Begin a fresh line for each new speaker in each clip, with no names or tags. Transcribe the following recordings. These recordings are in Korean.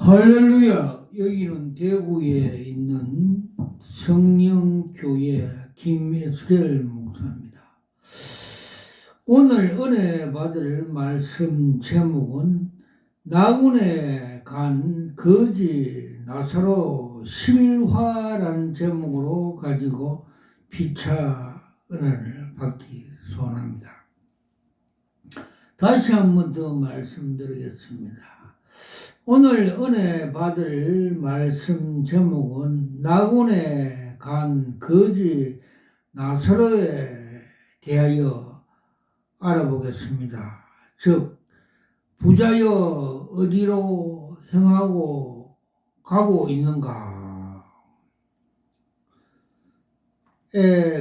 할렐루야! 여기는 대구에 있는 성령교회 김에스겔 목사입니다. 오늘 은혜 받을 말씀 제목은 나군에 간 거지 나사로 실화라는 제목으로 가지고 피차 은혜를 받기 소원합니다. 다시 한 번 더 말씀드리겠습니다. 오늘 은혜 받을 말씀 제목은 나군에 간 거지 나사로에 대하여 알아보겠습니다. 즉 부자여 어디로 향하고 가고 있는가?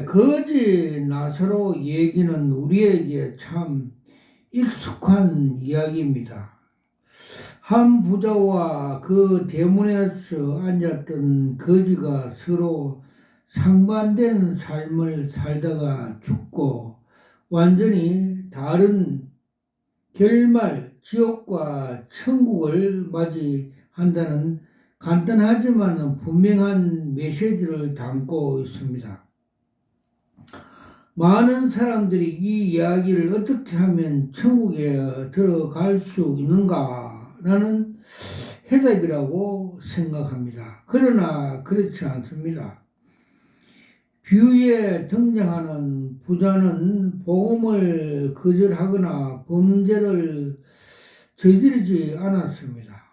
거지 나사로 얘기는 우리에게 참 익숙한 이야기입니다. 한 부자와 그 대문에서 앉았던 거지가 서로 상반된 삶을 살다가 죽고 완전히 다른 결말, 지옥과 천국을 맞이한다는 간단하지만 분명한 메시지를 담고 있습니다. 많은 사람들이 이 이야기를 어떻게 하면 천국에 들어갈 수 있는가? 라는 해답이라고 생각합니다. 그러나 그렇지 않습니다. 비유에 등장하는 부자는 복음을 거절하거나 범죄를 저지르지 않았습니다.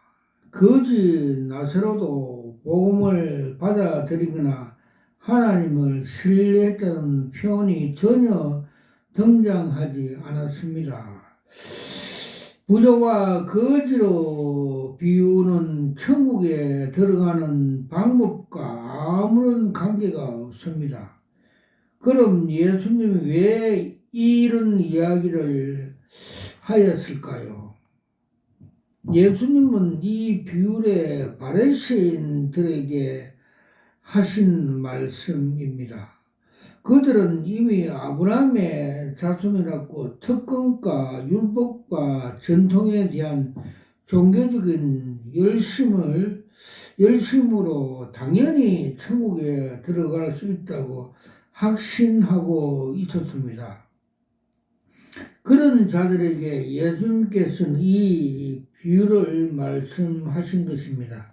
거지 나사로도 복음을 받아들이거나 하나님을 신뢰했다는 표현이 전혀 등장하지 않았습니다. 부자와 거지로 비유는 천국에 들어가는 방법과 아무런 관계가 없습니다. 그럼 예수님이 왜 이런 이야기를 하였을까요? 예수님은 이 비유를 바리새인들에게 하신 말씀입니다. 그들은 이미 아브라함의 자손이라고 특권과 율법과 전통에 대한 종교적인 열심으로 당연히 천국에 들어갈 수 있다고 확신하고 있었습니다. 그런 자들에게 예수님께서는 이 비유를 말씀하신 것입니다.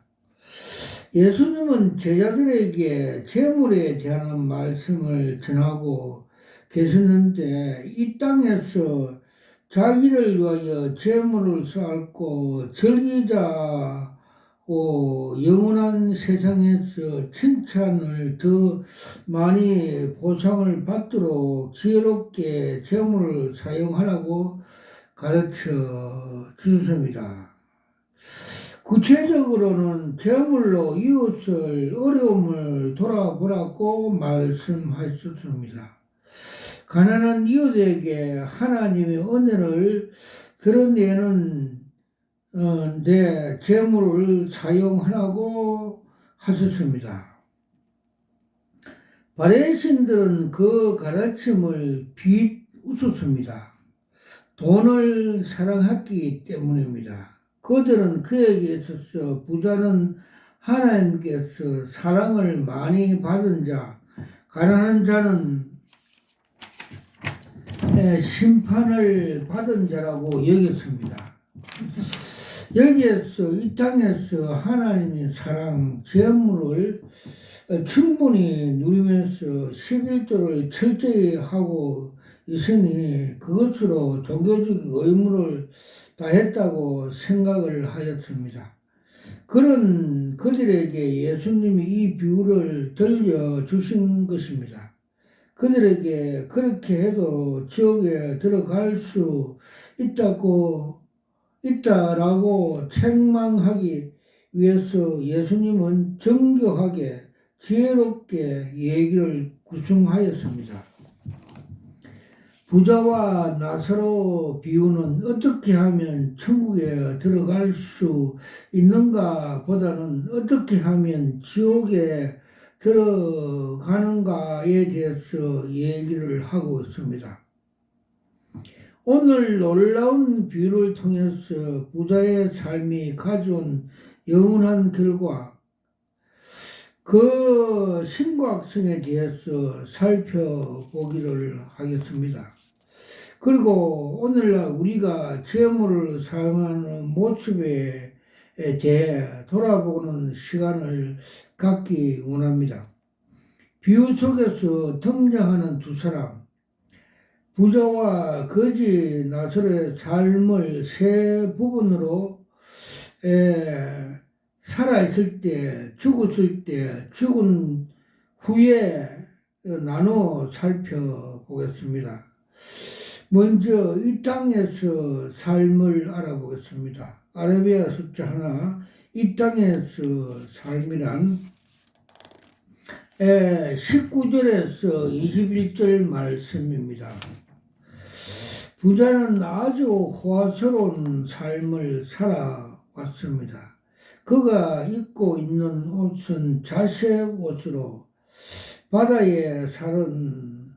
예수님은 제자들에게 재물에 대한 말씀을 전하고 계셨는데 이 땅에서 자기를 위하여 재물을 쌓고 즐기자고 영원한 세상에서 칭찬을 더 많이 보상을 받도록 지혜롭게 재물을 사용하라고 가르쳐 주셨습니다. 구체적으로는 재물로 이웃을 어려움을 돌아보라고 말씀하셨습니다. 가난한 이웃에게 하나님의 은혜를 드러내는 데 재물을 사용하라고 하셨습니다. 바리새인들은 그 가르침을 비웃었습니다. 돈을 사랑했기 때문입니다. 그들은 그에게 있어서 부자는 하나님께서 사랑을 많이 받은 자, 가난한 자는 심판을 받은 자라고 여겼습니다. 여기에서 이 땅에서 하나님의 사랑, 재물을 충분히 누리면서 11조를 철저히 하고 있으니 그것으로 종교적 의무를 다했다고 생각을 하였습니다. 그런 그들에게 예수님이 이 비유를 들려주신 것입니다. 그들에게 그렇게 해도 지옥에 들어갈 수 있다라고 책망하기 위해서 예수님은 정교하게 지혜롭게 얘기를 구성하였습니다. 부자와 나사로 비유는 어떻게 하면 천국에 들어갈 수 있는가 보다는 어떻게 하면 지옥에 들어가는가에 대해서 얘기를 하고 있습니다. 오늘 놀라운 비유를 통해서 부자의 삶이 가져온 영원한 결과, 그 신과학성에 대해서 살펴보기를 하겠습니다. 그리고 오늘날 우리가 재물을 사용하는 모습에 대해 돌아보는 시간을 갖기 원합니다. 비유 속에서 등장하는 두 사람, 부자와 거지 나사로의 삶을 세 부분으로 살아있을 때, 죽었을 때, 죽은 후에 나눠 살펴보겠습니다. 먼저 이 땅에서 삶을 알아보겠습니다. 아라비아 숫자 하나, 이 땅에서 삶이란 19절에서 21절 말씀입니다. 부자는 아주 호화스러운 삶을 살아왔습니다. 그가 입고 있는 옷은 자색 옷으로 바다에 사는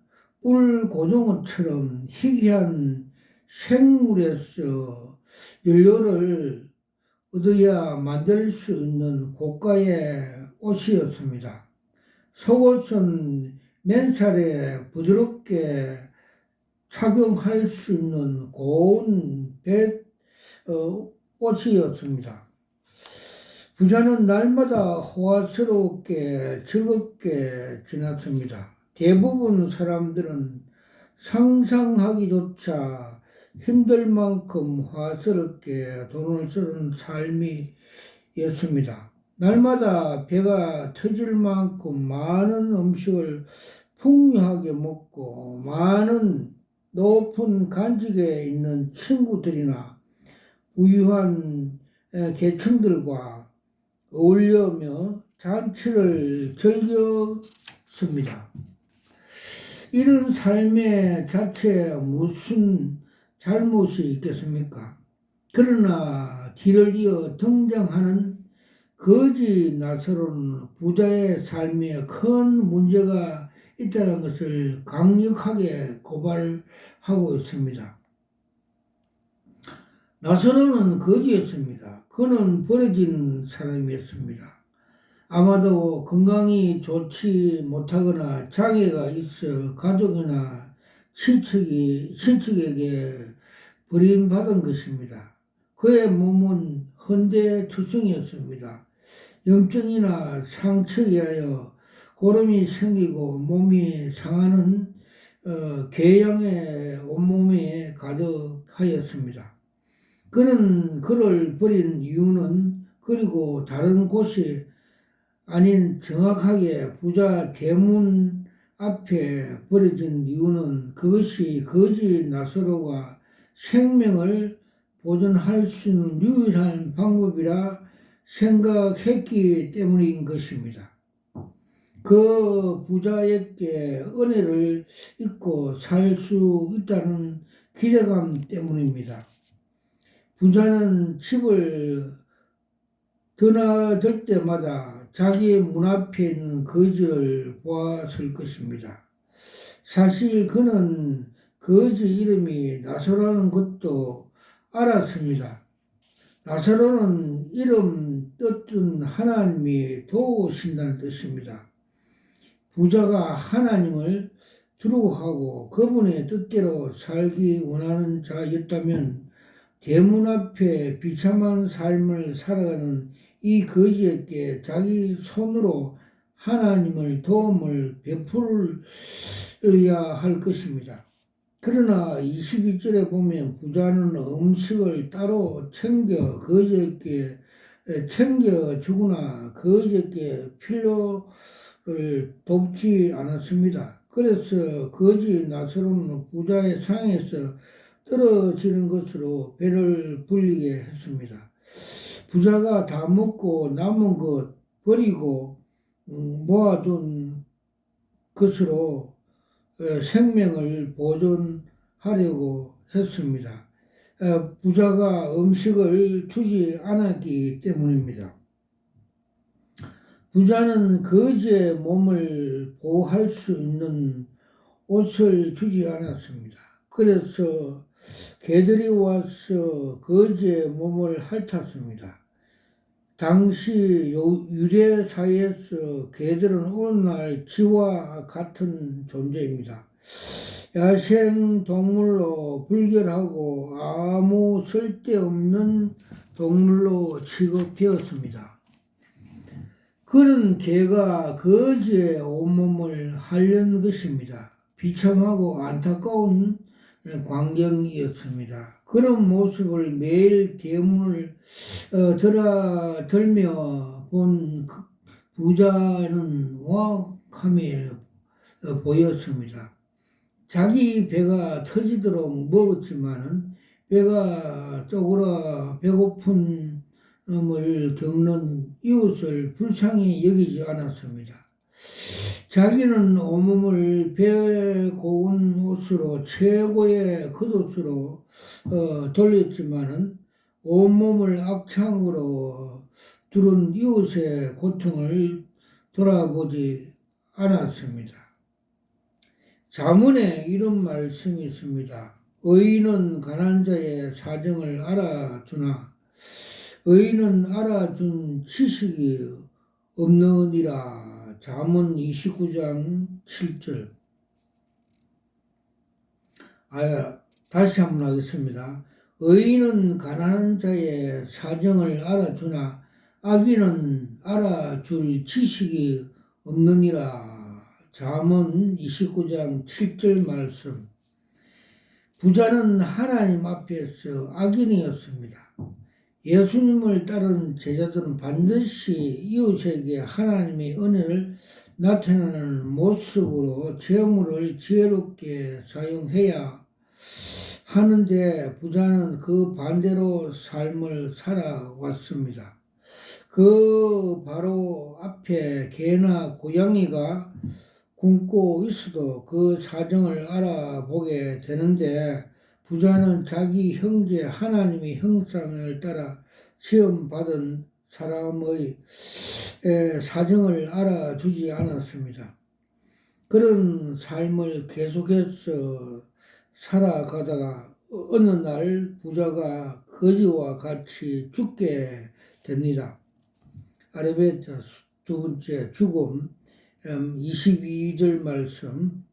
뿔고등어처럼 희귀한 생물에서 연료를 얻어야 만들 수 있는 고가의 옷이었습니다. 속옷은 맨살에 부드럽게 착용할 수 있는 고운 옷이었습니다. 부자는 날마다 호화스럽게 즐겁게 지났습니다. 대부분 사람들은 상상하기조차 힘들 만큼 호화스럽게 돈을 쓰는 삶이었습니다. 날마다 배가 터질 만큼 많은 음식을 풍요하게 먹고 많은 높은 간직에 있는 친구들이나 부유한 계층들과 어울려며 잔치를 즐겼습니다. 이런 삶의 자체에 무슨 잘못이 있겠습니까? 그러나 뒤를 이어 등장하는 거지 나사로는 부자의 삶에 큰 문제가 있다는 것을 강력하게 고발하고 있습니다. 나사로는 거지였습니다. 그는 버려진 사람이었습니다. 아마도 건강이 좋지 못하거나 장애가 있어 가족이나 친척에게 버림받은 것입니다. 그의 몸은 헌대투성이었습니다. 염증이나 상처에 의하여 고름이 생기고 몸이 상하는 궤양의 온몸에 가득하였습니다. 그는 그를 버린 이유는 그리고 다른 곳이 아닌 정확하게 부자 대문 앞에 버려진 이유는 그것이 거지 나사로가 생명을 보존할 수 있는 유일한 방법이라 생각했기 때문인 것입니다. 그 부자에게 은혜를 잊고 살 수 있다는 기대감 때문입니다. 부자는 집을 드나들 때마다 자기의 문 앞에 있는 거지를 보았을 것입니다. 사실 그는 거지 이름이 나사로라는 것도 알았습니다. 나사로는 이름 뜻은 하나님이 도우신다는 뜻입니다. 부자가 하나님을 두려워하고 그분의 뜻대로 살기 원하는 자였다면 대문 앞에 비참한 삶을 살아가는 이 거지에게 자기 손으로 하나님을 도움을 베풀어야 할 것입니다. 그러나 22절에 보면 부자는 음식을 따로 거지에게 챙겨주거나 거지에게 필요를 돕지 않았습니다. 그래서 거지 나사로는 부자의 상에서 떨어지는 것으로 배를 불리게 했습니다. 부자가 다 먹고 남은 것 버리고 모아둔 것으로 생명을 보존하려고 했습니다. 부자가 음식을 주지 않았기 때문입니다. 부자는 거지의 몸을 보호할 수 있는 옷을 주지 않았습니다. 그래서 개들이 와서 거지의 몸을 핥았습니다. 당시 유대 사회에서 개들은 오늘날 쥐와 같은 존재입니다. 야생 동물로 불결하고 아무 쓸데없는 동물로 취급되었습니다. 그런 개가 거지의 온몸을 핥는 것입니다. 비참하고 안타까운 광경이었습니다. 그런 모습을 매일 대문을 들며 본 부자는 와함에 보였습니다. 자기 배가 터지도록 먹었지만은 배가 쪼그라 배고픔을 겪는 이웃을 불쌍히 여기지 않았습니다. 자기는 온몸을 배 고운 옷으로 최고의 겉옷으로 돌렸지만은 온몸을 악창으로 두른 이웃의 고통을 돌아보지 않았습니다. 잠언에 이런 말씀이 있습니다. 의인은 가난한 자의 사정을 알아주나 의인은 알아준 지식이 없느니라. 잠언 29장 7절. 다시 한번 하겠습니다. 의인은 가난한 자의 사정을 알아주나 악인은 알아줄 지식이 없느니라. 잠언 29장 7절 말씀. 부자는 하나님 앞에서 악인이었습니다. 예수님을 따른 제자들은 반드시 이웃에게 하나님의 은혜를 나타내는 모습으로 재물을 지혜롭게 사용해야 하는데 부자는 그 반대로 삶을 살아왔습니다. 그 바로 앞에 개나 고양이가 굶고 있어도 그 사정을 알아보게 되는데 부자는 자기 형제 하나님의 형상을 따라 시험받은 사람의 사정을 알아주지 않았습니다. 그런 삶을 계속해서 살아가다가 어느 날 부자가 거지와 같이 죽게 됩니다. 아르베타 두 번째 죽음 22절 말씀.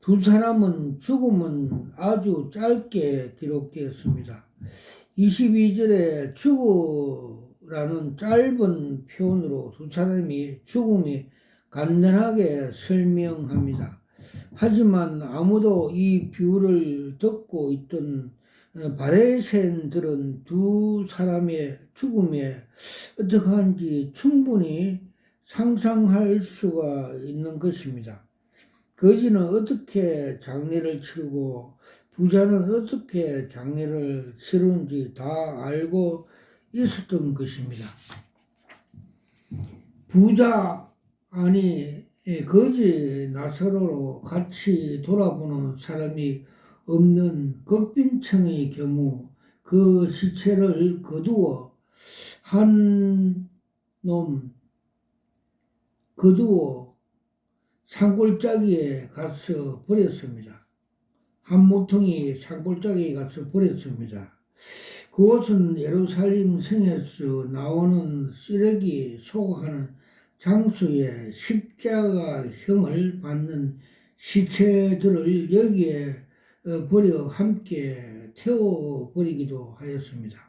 두 사람은 죽음은 아주 짧게 기록되었습니다. 22절에 죽으라는 짧은 표현으로 두 사람이 죽음이 간단하게 설명합니다. 하지만 아무도 이 비유를 듣고 있던 바리새인들은 두 사람의 죽음에 어떻게 하는지 충분히 상상할 수가 있는 것입니다. 거지는 어떻게 장례를 치르고 부자는 어떻게 장례를 치르는지 다 알고 있었던 것입니다. 부자 아니 거지 나사로로 같이 돌아보는 사람이 없는 극빈층의 경우 그 시체를 거두어 산골짜기에 가서 버렸습니다. 한 모퉁이 산골짜기에 가서 버렸습니다. 그곳은 예루살렘 성에서 나오는 쓰레기 소각하는 장소에 십자가형을 받는 시체들을 여기에 버려 함께 태워버리기도 하였습니다.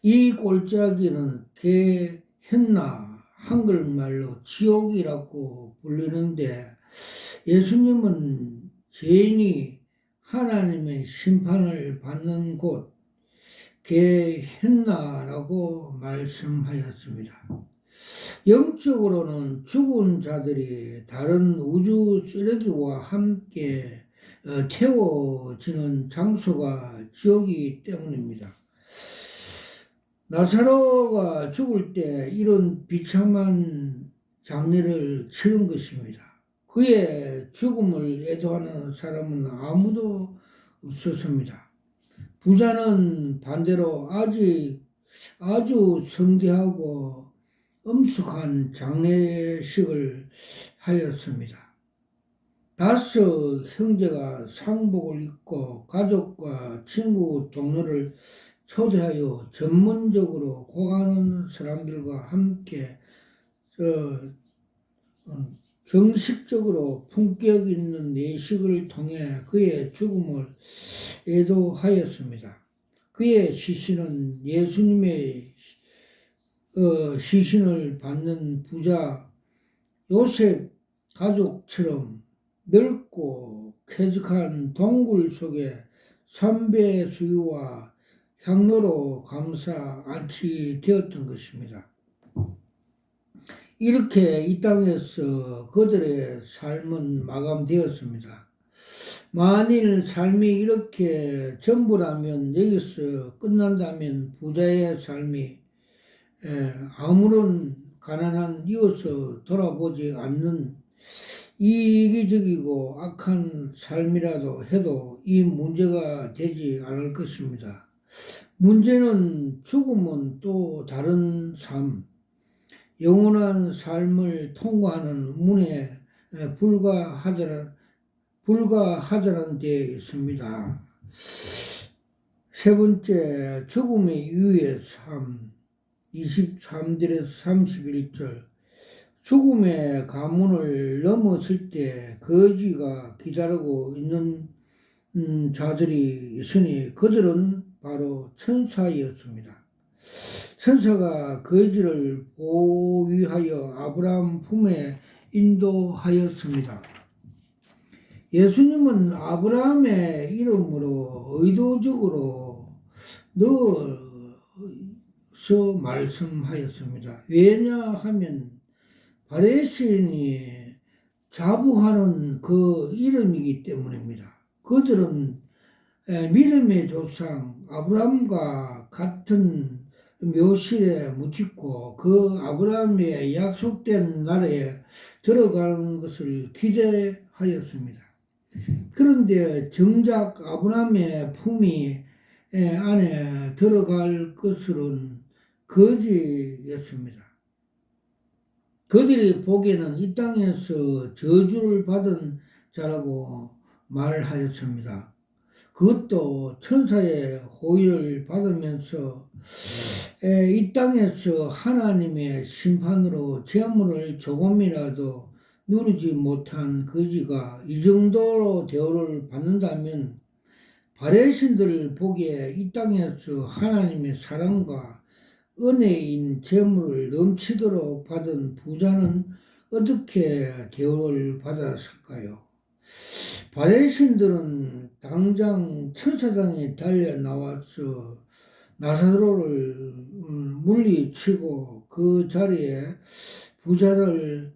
이 골짜기는 게헨나 한글말로 지옥이라고 불리는데 예수님은 죄인이 하나님의 심판을 받는 곳 게헨나라고 말씀하였습니다. 영적으로는 죽은 자들이 다른 우주 쓰레기와 함께 태워지는 장소가 지옥이기 때문입니다. 나사로가 죽을 때 이런 비참한 장례를 치른 것입니다. 그의 죽음을 애도하는 사람은 아무도 없었습니다. 부자는 반대로 아주 성대하고 엄숙한 장례식을 하였습니다. 다섯 형제가 상복을 입고 가족과 친구 동료를 초대하여 전문적으로 고가는 사람들과 함께 정식적으로 품격 있는 내식을 통해 그의 죽음을 애도하였습니다. 그의 시신은 예수님의 시신을 받는 부자 요셉 가족처럼 넓고 쾌적한 동굴 속에 삼배 수유와 향로로 감싸 안치되었던 것입니다. 이렇게 이 땅에서 그들의 삶은 마감되었습니다. 만일 삶이 이렇게 전부라면, 여기서 끝난다면 부자의 삶이 아무런 가난한 이웃을 돌아보지 않는 이기적이고 악한 삶이라도 해도 이 문제가 되지 않을 것입니다. 문제는 죽음은 또 다른 삶, 영원한 삶을 통과하는 문에 불과하다는 데 있습니다. 세 번째, 죽음의 이유의 삶, 23절에서 31절. 죽음의 가문을 넘었을 때 거지가 기다리고 있는 자들이 있으니 그들은 바로 천사였습니다. 천사가 거지를 보위하여 아브라함 품에 인도하였습니다. 예수님은 아브라함의 이름으로 의도적으로 넣어서 말씀하였습니다. 왜냐하면 바레신이 자부하는 그 이름이기 때문입니다. 그들은 믿음의 조상 아브라함과 같은 묘실에 묻히고 그 아브라함의 약속된 나라에 들어가는 것을 기대하였습니다. 그런데 정작 아브라함의 품이 안에 들어갈 것은 거지였습니다. 그들이 보기에는 이 땅에서 저주를 받은 자라고 말하였습니다. 그것도 천사의 호의를 받으면서 이 땅에서 하나님의 심판으로 재물을 조금이라도 누리지 못한 거지가 이 정도로 대우를 받는다면 바레신들을 보기에 이 땅에서 하나님의 사랑과 은혜인 재물을 넘치도록 받은 부자는 어떻게 대우를 받았을까요? 바레신들은 당장 천사장에 달려 나와서 나사로를 물리치고 그 자리에 부자를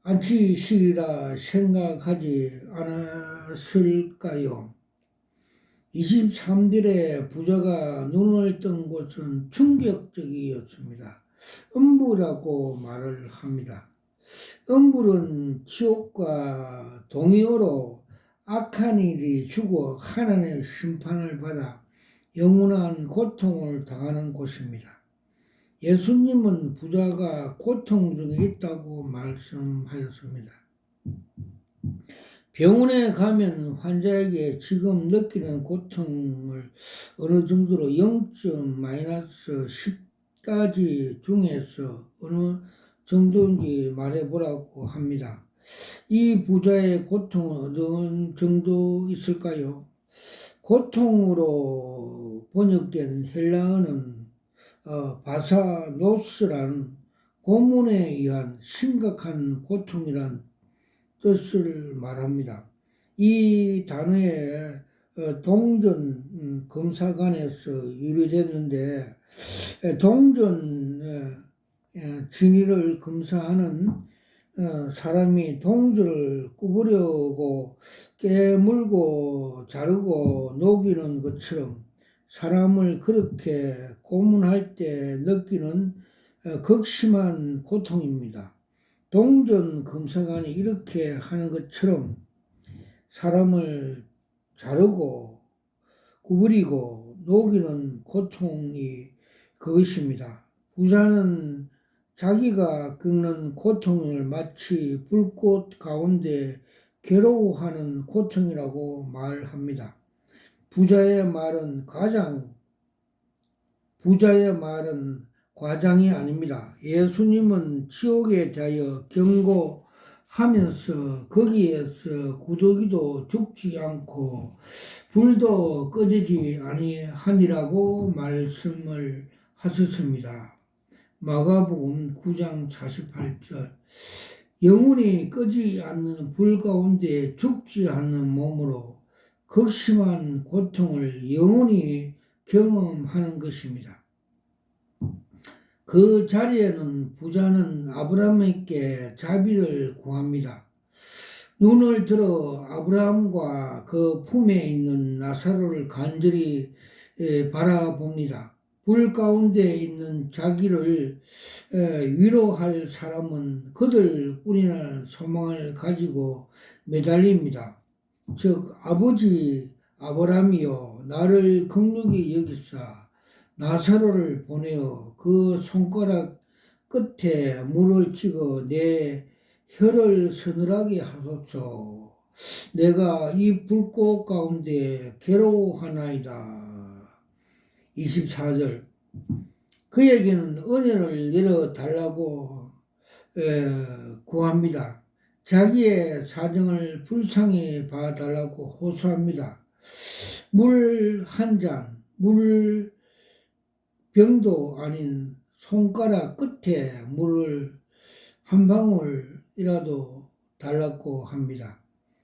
앉히시리라 생각하지 않았을까요? 23절에 부자가 눈을 뜬 곳은 충격적이었습니다. 음부라고 말을 합니다. 음불은 지옥과 동의어로 악한 일이 죽어 하나님의 심판을 받아 영원한 고통을 당하는 곳입니다. 예수님은 부자가 고통 중에 있다고 말씀하였습니다. 병원에 가면 환자에게 지금 느끼는 고통을 어느 정도로 0.-10까지 중에서 어느 정도인지 말해보라고 합니다. 이 부자의 고통은 어느 정도 있을까요? 고통으로 번역된 헬라어는 바사노스라는 고문에 의한 심각한 고통이란 뜻을 말합니다. 이 단어의 동전 검사관에서 유래됐는데 동전 진위를 검사하는 사람이 동전을 굽으려고 깨물고 자르고 녹이는 것처럼 사람을 그렇게 고문할 때 느끼는 극심한 고통입니다. 동전 검사관이 이렇게 하는 것처럼 사람을 자르고 구부리고 녹이는 고통이 그것입니다. 부자는 자기가 겪는 고통을 마치 불꽃 가운데 괴로워하는 고통이라고 말합니다. 부자의 말은 과장이 아닙니다. 예수님은 지옥에 대하여 경고하면서 거기에서 구더기도 죽지 않고 불도 꺼지지 아니하니라고 말씀을 하셨습니다. 마가복음 9장 48절. 영원히 끄지 않는 불 가운데 죽지 않는 몸으로 극심한 고통을 영원히 경험하는 것입니다. 그 자리에는 부자는 아브라함에게 자비를 구합니다. 눈을 들어 아브라함과 그 품에 있는 나사로를 간절히 바라봅니다. 불 가운데 있는 자기를 위로할 사람은 그들뿐이라는 소망을 가지고 매달립니다. 즉 아버지 아브라함이여 나를 긍휼히 여기사 나사로를 보내어 그 손가락 끝에 물을 찍어 내 혀를 서늘하게 하소서. 내가 이 불꽃 가운데 괴로워하나이다. 24절. 그에게는 은혜를 내려달라고 구합니다. 자기의 사정을 불쌍히 봐달라고 호소합니다. 물 한 잔, 물병도 아닌 손가락 끝에 물을 한 방울이라도 달라고 합니다.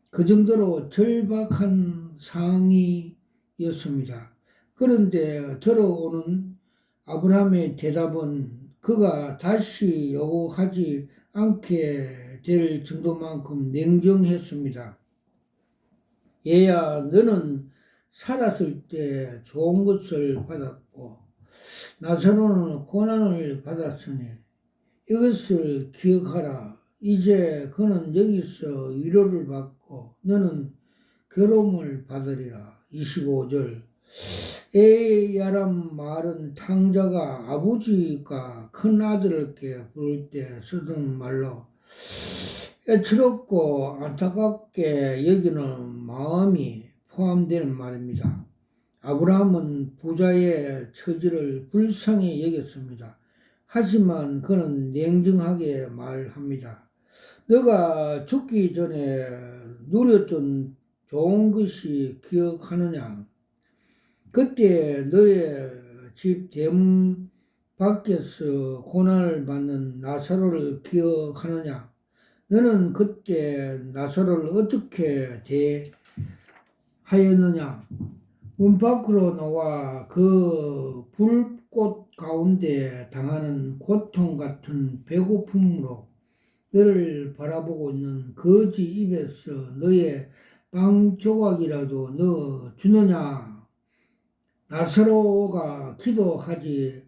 그 정도로 절박한 상황이었습니다. 그런데 들어오는 아브라함의 대답은 그가 다시 요구하지 않게 될 정도만큼 냉정했습니다. 얘야, 너는 살았을 때 좋은 것을 받았고 나사로는 고난을 받았으니 이것을 기억하라. 이제 그는 여기서 위로를 받고 너는 괴로움을 받으리라. 25절. 에야란 말은 탕자가 아버지가 큰 아들에게 부를 때 쓰던 말로 애처롭고 안타깝게 여기는 마음이 포함되는 말입니다. 아브라함은 부자의 처지를 불쌍히 여겼습니다. 하지만 그는 냉정하게 말합니다. 너가 죽기 전에 누렸던 좋은 것이 기억하느냐? 그때 너의 집 대문 밖에서 고난을 받는 나사로를 기억하느냐? 너는 그때 나사로를 어떻게 대하였느냐? 문 밖으로 나와 그 불꽃 가운데 당하는 고통 같은 배고픔으로 너를 바라보고 있는 거지 입에서 너의 빵 조각이라도 넣어 주느냐? 나사로가 기도하지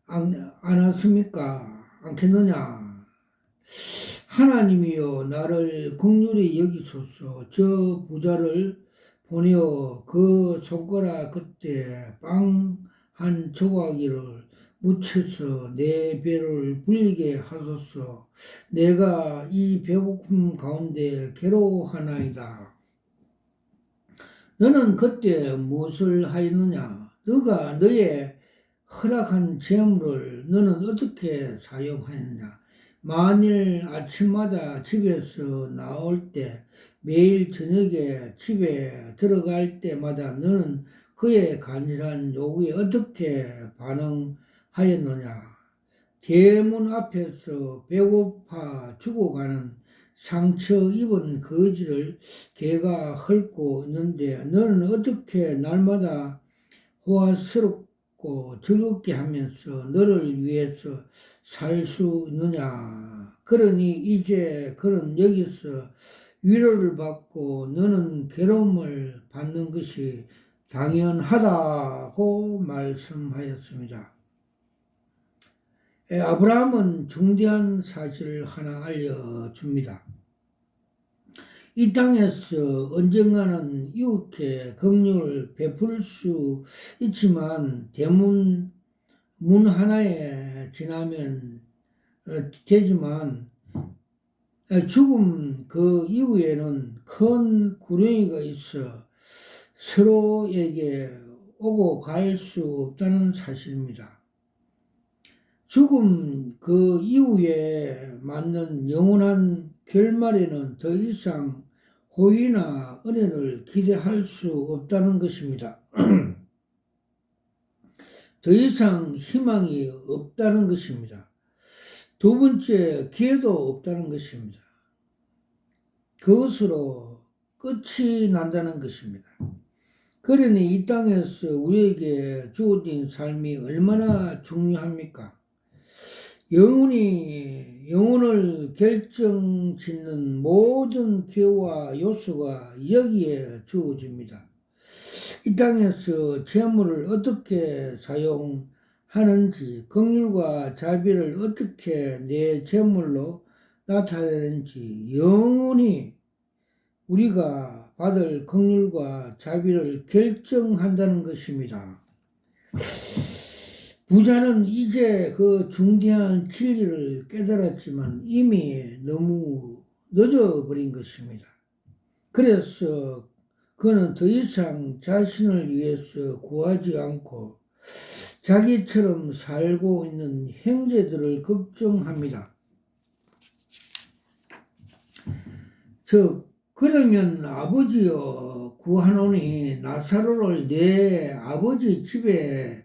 않았습니까? 않겠느냐? 하나님이여 나를 긍휼히 여기소서. 저 부자를 보내어 그 손가락 끝에 빵 한 조각이를 묻혀서 내 배를 불리게 하소서. 내가 이 배고픔 가운데 괴로워하나이다. 너는 그때 무엇을 하였느냐? 너가 너의 허락한 재물을 너는 어떻게 사용하였냐? 만일 아침마다 집에서 나올 때 매일 저녁에 집에 들어갈 때마다 너는 그의 간절한 요구에 어떻게 반응하였느냐? 대문 앞에서 배고파 죽어가는 상처 입은 거지를 개가 헐고 있는데 너는 어떻게 날마다 호화스럽고 즐겁게 하면서 너를 위해서 살 수 있느냐? 그러니 이제 그는 여기서 위로를 받고 너는 괴로움을 받는 것이 당연하다고 말씀하였습니다. 아브라함은 중대한 사실을 하나 알려줍니다. 이 땅에서 언젠가는 이웃에 긍휼을 베풀 수 있지만 문 하나에 지나면 되지만 죽음 그 이후에는 큰 구렁이가 있어 서로에게 오고 갈 수 없다는 사실입니다. 죽음 그 이후에 맞는 영원한 결말에는 더 이상 호의나 은혜를 기대할 수 없다는 것입니다. 더 이상 희망이 없다는 것입니다. 두 번째, 기회도 없다는 것입니다. 그것으로 끝이 난다는 것입니다. 그러니 이 땅에서 우리에게 주어진 삶이 얼마나 중요합니까? 영혼을 결정짓는 모든 기회와 요소가 여기에 주어집니다. 이 땅에서 재물을 어떻게 사용하는지, 긍휼과 자비를 어떻게 내 재물로 나타내는지, 영원히 우리가 받을 긍휼과 자비를 결정한다는 것입니다. 부자는 이제 그 중대한 진리를 깨달았지만 이미 너무 늦어버린 것입니다. 그래서 그는 더 이상 자신을 위해서 구하지 않고 자기처럼 살고 있는 형제들을 걱정합니다. 그러면 아버지여 구하노니 나사로를 내 아버지 집에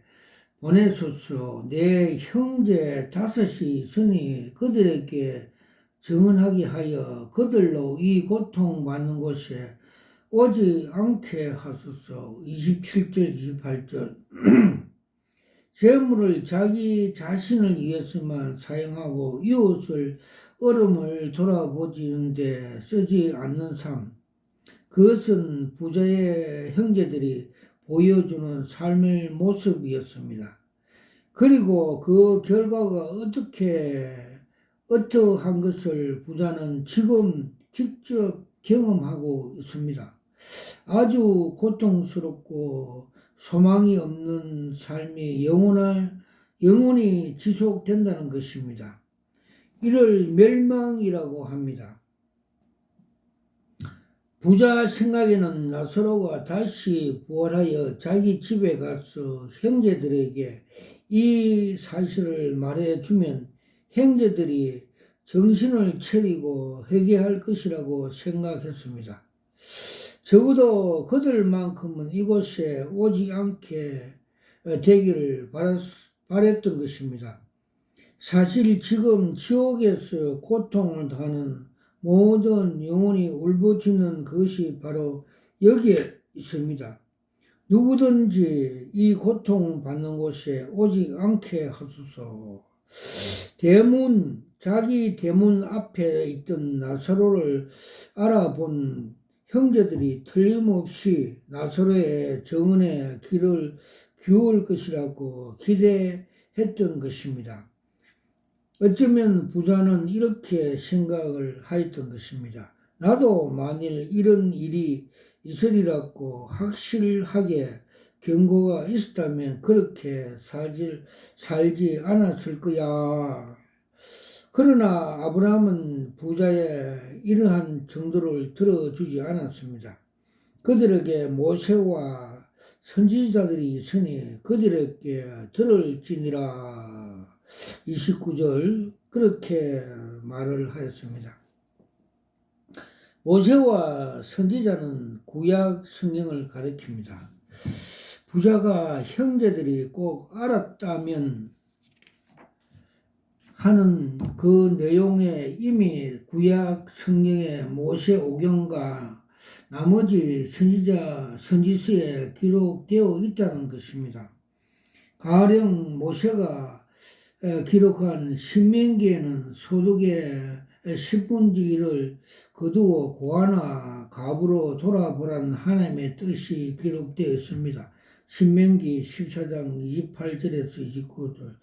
보내소서. 내 형제 5이 있으니 그들에게 증언하게 하여 그들로 이 고통받는 곳에 오지 않게 하소서. 27절 28절 재물을 자기 자신을 위해서만 사용하고 이웃을 얼음을 돌아보지는데 쓰지 않는 삶, 그것은 부자의 형제들이 보여주는 삶의 모습이었습니다. 그리고 그 결과가 어떠한 것을 부자는 지금 직접 경험하고 있습니다. 아주 고통스럽고 소망이 없는 삶이 영원히 지속된다는 것입니다. 이를 멸망이라고 합니다. 부자 생각에는 나사로가 다시 부활하여 자기 집에 가서 형제들에게 이 사실을 말해주면 형제들이 정신을 차리고 회개할 것이라고 생각했습니다. 적어도 그들만큼은 이곳에 오지 않게 되기를 바랬던 것입니다. 사실 지금 지옥에서 고통을 당하는 모든 영혼이 울부짖는 것이 바로 여기에 있습니다. 누구든지 이 고통받는 곳에 오지 않게 하소서. 자기 대문 앞에 있던 나사로를 알아본 형제들이 틀림없이 나사로의 정은의 길을 기울 것이라고 기대했던 것입니다. 어쩌면 부자는 이렇게 생각을 하였던 것입니다. 나도 만일 이런 일이 있으리라고 확실하게 경고가 있었다면 그렇게 살지 않았을 거야. 그러나 아브라함은 부자의 이러한 정도를 들어주지 않았습니다. 그들에게 모세와 선지자들이 있으니 그들에게 들을지니라. 29절 그렇게 말을 하였습니다. 모세와 선지자는 구약 성경을 가리킵니다. 부자가 형제들이 꼭 알았다면 하는 그 내용에 이미 구약 성경의 모세오경과 나머지 선지서에 기록되어 있다는 것입니다. 가령 모세가 기록한 신명기에는 소득의 10분의 1을 거두어 고아나 갑으로 돌아보라는 하나님의 뜻이 기록되어 있습니다. 신명기 14장 28절에서 29절.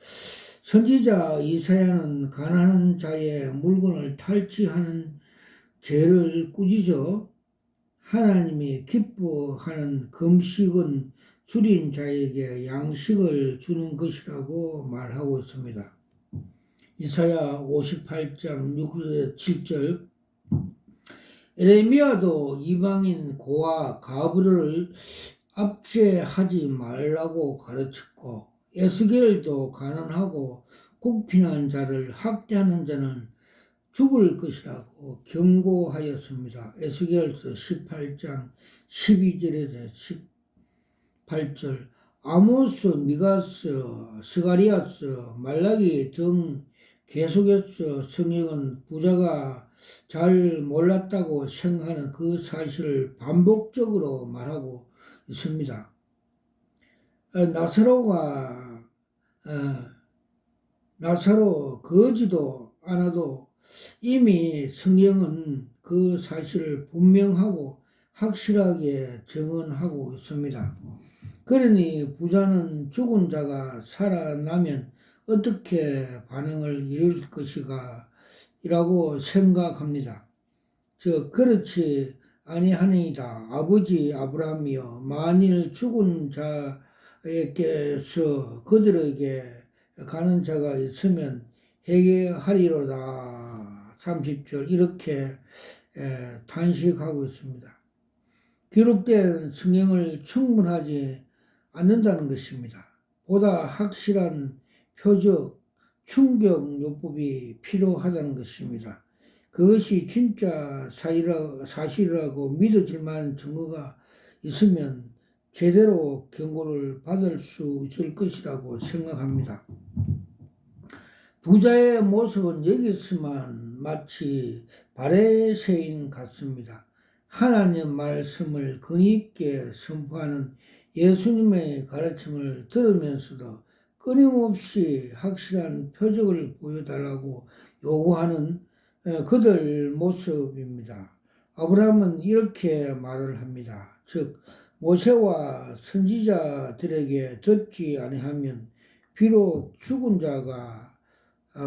선지자 이사야는 가난한 자의 물건을 탈취하는 죄를 꾸짖어 하나님이 기뻐하는 금식은 줄인 자에게 양식을 주는 것이라고 말하고 있습니다. 이사야 58장 6절 7절 에레미야도 이방인 고아 가브를 압제하지 말라고 가르쳤고, 에스겔도 가난하고 궁핍한 자를 학대하는 자는 죽을 것이라고 경고하였습니다. 에스겔서 18장 12절에서 18절, 아모스, 미가서, 스가리아서, 말라기 등 계속해서 성경은 부자가 잘 몰랐다고 생각하는 그 사실을 반복적으로 말하고 있습니다. 나사로가 나사로 거지도 않아도 이미 성경은 그 사실을 분명하고 확실하게 증언하고 있습니다. 그러니 부자는 죽은 자가 살아나면 어떻게 반응을 이룰 것이가 이라고 생각합니다. 그렇지 아니하니이다. 아버지 아브라함이여, 만일 죽은 자에게서 그들에게 가는 자가 있으면 회개하리로다. 30절 이렇게 탄식하고 있습니다. 기록된 성경을 충분하지 않는다는 것입니다. 보다 확실한 표적, 충격 요법이 필요하다는 것입니다. 그것이 진짜 사실이라고 믿어질 만한 증거가 있으면 제대로 경고를 받을 수 있을 것이라고 생각합니다. 부자의 모습은 여기서만 마치 바리새인 같습니다. 하나님 말씀을 근위 있게 선포하는 예수님의 가르침을 들으면서도 끊임없이 확실한 표적을 보여달라고 요구하는 그들 모습입니다. 아브라함은 이렇게 말을 합니다. 즉 모세와 선지자들에게 듣지 아니하면 비록 죽은 자가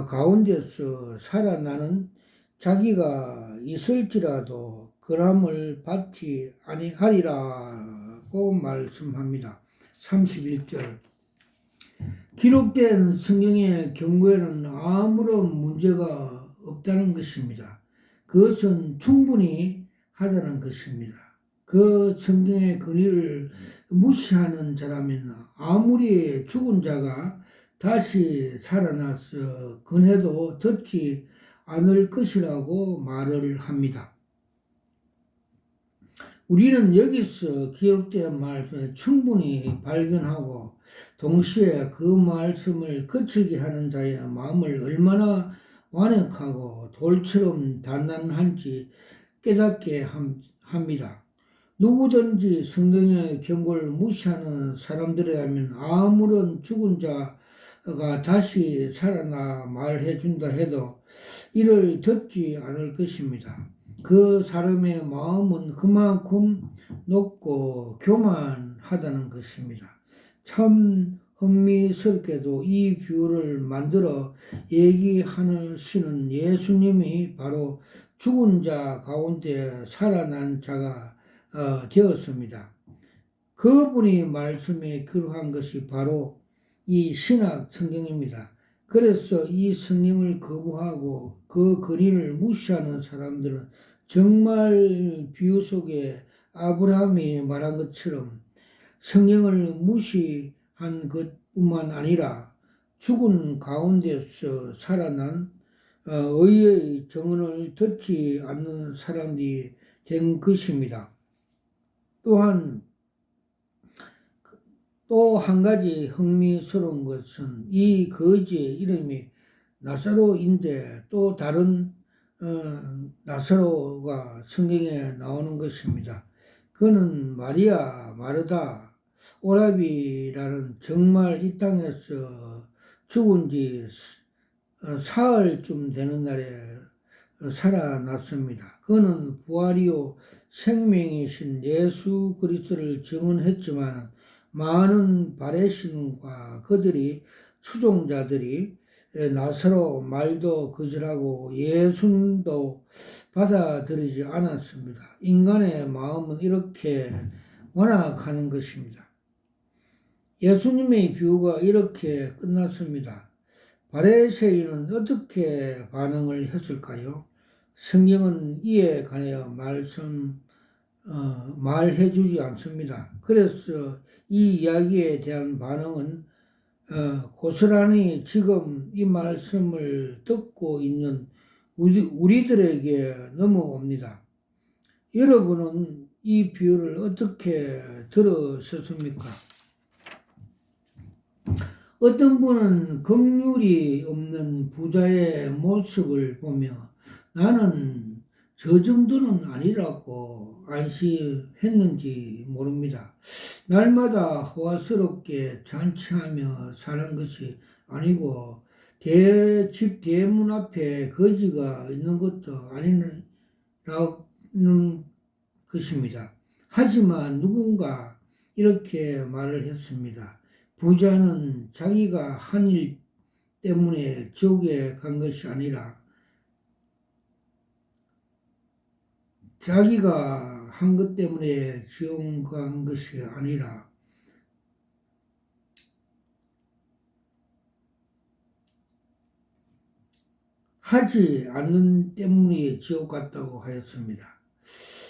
가운데서 살아나는 자기가 있을지라도 그람을 받지 아니하리라고 말씀합니다. 31절, 기록된 성경의 경고에는 아무런 문제가 없다는 것입니다. 그것은 충분히 하다는 것입니다. 그 성경의 근위를 무시하는 자라면 아무리 죽은 자가 다시 살아나서 근해도 듣지 않을 것이라고 말을 합니다. 우리는 여기서 기록된 말씀을 충분히 발견하고 동시에 그 말씀을 거칠게 하는 자의 마음을 얼마나 완악하고 돌처럼 단단한지 깨닫게 합니다. 누구든지 성경의 경고를 무시하는 사람들이라면 아무런 죽은 자가 다시 살아나 말해준다 해도 이를 듣지 않을 것입니다. 그 사람의 마음은 그만큼 높고 교만하다는 것입니다. 참 흥미스럽게도 이 비유를 만들어 얘기하시는 예수님이 바로 죽은 자 가운데 살아난 자가 되었습니다. 그분이 말씀에 기록한 것이 바로 이 신약 성경입니다. 그래서 이 성경을 거부하고 그 근위를 무시하는 사람들은 정말 비유 속에 아브라함이 말한 것처럼 성경을 무시한 것뿐만 아니라 죽은 가운데서 살아난 의의 정언을 듣지 않는 사람들이 된 것입니다. 또한 또 한 가지 흥미스러운 것은 이 거지의 이름이 나사로인데 또 다른 나사로가 성경에 나오는 것입니다. 그는 마리아, 마르다, 오라비라는 정말 이 땅에서 죽은 지 사흘쯤 되는 날에 살아났습니다. 그는 부활이요 생명이신 예수 그리스도를 증언했지만 많은 바리새인과 그들이 추종자들이 나사로 말도 거절하고 예수님도 받아들이지 않았습니다. 인간의 마음은 이렇게 완악하는 것입니다. 예수님의 비유가 이렇게 끝났습니다. 바리새인은 어떻게 반응을 했을까요? 성경은 이에 관하여 말해주지 않습니다. 그래서 이 이야기에 대한 반응은 고스란히 지금 이 말씀을 듣고 있는 우리들에게 넘어옵니다. 여러분은 이 비유를 어떻게 들으셨습니까? 어떤 분은 긍휼이 없는 부자의 모습을 보며 나는 저 정도는 아니라고 안심했는지 모릅니다. 날마다 호화스럽게 잔치하며 사는 것이 아니고 집 대문 앞에 거지가 있는 것도 아니라는 것입니다. 하지만 누군가 이렇게 말을 했습니다. 부자는 자기가 한 일 때문에 지옥에 간 것이 아니라 자기가 한 것 때문에 지옥 간 것이 아니라 하지 않는 때문에 지옥 갔다고 하였습니다.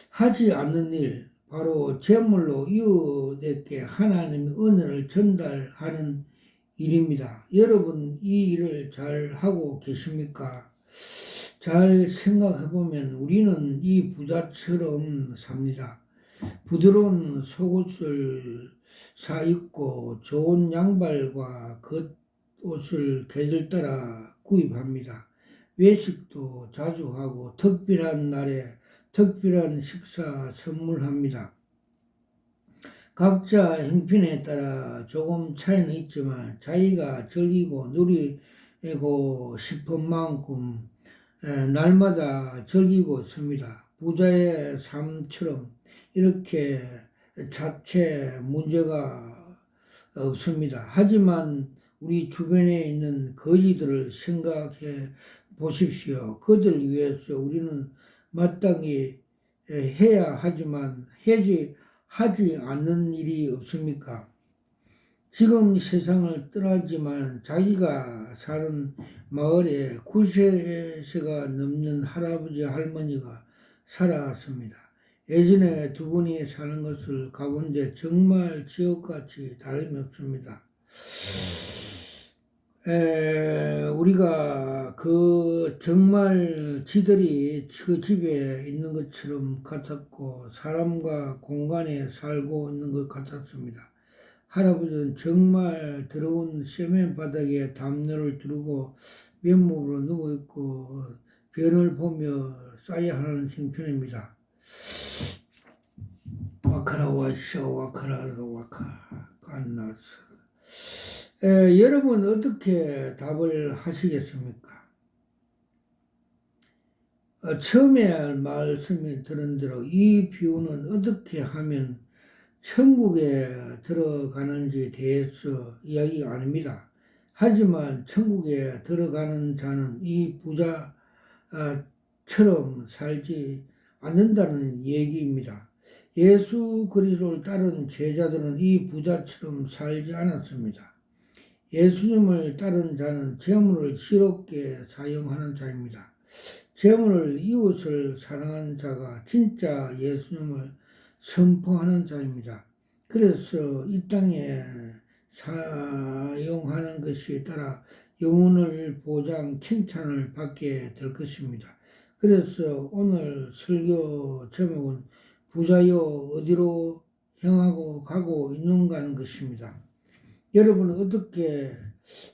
하지 않는 일, 바로 제물로 이웃에게 하나님의 은혜를 전달하는 일입니다. 여러분 이 일을 잘 하고 계십니까? 잘 생각해 보면 우리는 이 부자처럼 삽니다. 부드러운 속옷을 사 입고 좋은 양발과 겉옷을 계절 따라 구입합니다. 외식도 자주 하고 특별한 날에 특별한 식사 선물합니다. 각자 형편에 따라 조금 차이는 있지만 자기가 즐기고 누리고 싶은 만큼 날마다 즐기고 있습니다. 부자의 삶처럼 이렇게 자체 문제가 없습니다. 하지만 우리 주변에 있는 거지들을 생각해 보십시오. 그들 위해서 우리는 마땅히 해야 하지만 하지 않는 일이 없습니까? 지금 세상을 떠나지만 자기가 사는 마을에 90세가 넘는 할아버지 할머니가 살아왔습니다. 예전에 두 분이 사는 것을 가본데 정말 지옥같이 다름이 없습니다. 우리가 정말 지들이 그 집에 있는 것처럼 같았고 사람과 공간에 살고 있는 것 같았습니다. 할아버지는 정말 더러운 세면 바닥에 담요를 두르고 맨몸으로 누워있고 변을 보며 싸야 하는 형편입니다. 와카라 와샤 와카라 와카 깐나스. 여러분 어떻게 답을 하시겠습니까? 처음에 말씀이 들은 대로 이 비유는 어떻게 하면 천국에 들어가는지 대해서 이야기가 아닙니다. 하지만 천국에 들어가는 자는 이 부자처럼 살지 않는다는 얘기입니다. 예수 그리스도를 따른 제자들은 이 부자처럼 살지 않았습니다. 예수님을 따른 자는 재물을 지롭게 사용하는 자입니다. 재물을 이웃을 사랑하는 자가 진짜 예수님을 선포하는 자입니다. 그래서 이 땅에 사용하는 것에 따라 영혼을 보장, 칭찬을 받게 될 것입니다. 그래서 오늘 설교 제목은 부자여 어디로 향하고 가고 있는가 하는 것입니다. 여러분은 어떻게